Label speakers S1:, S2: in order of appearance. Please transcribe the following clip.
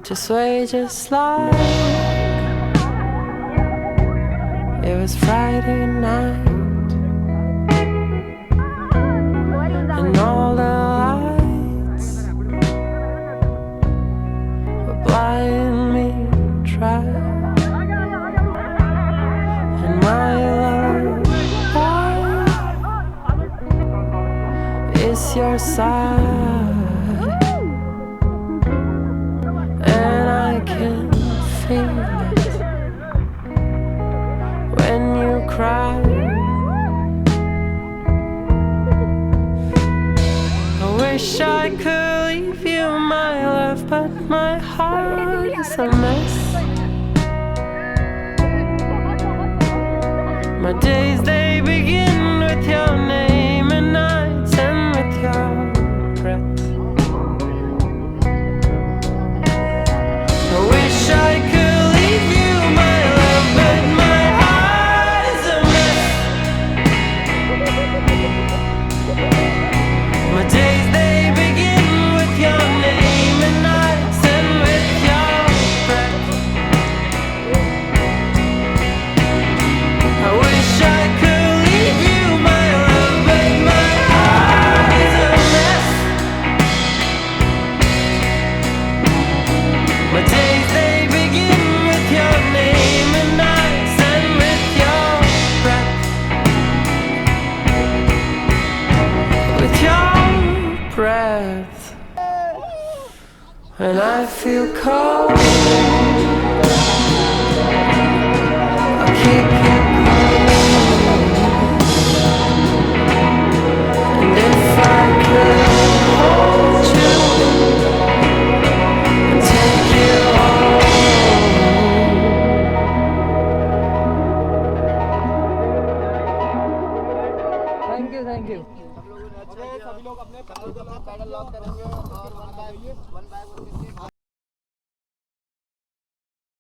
S1: Just way, just like it was Friday night, and all the lights were blindly tried, and my love is your side. When you cry, I wish I could leave you my love, but my heart is a mess. My days, they begin with your name, and nights end with your breath. I wish I could leave you my love, but my heart is a mess. My days, they begin with your name, and nights end with your breath. I wish I could leave you my love, but my heart is a mess. My days, they begin with your name, and nights end with your breath. With your breath. When I feel cold, I'll keep you cold. And if I could hold you and take you home.
S2: Thank you.
S3: सभी लोग अपने pedal lock करेंगे और 1 bye 1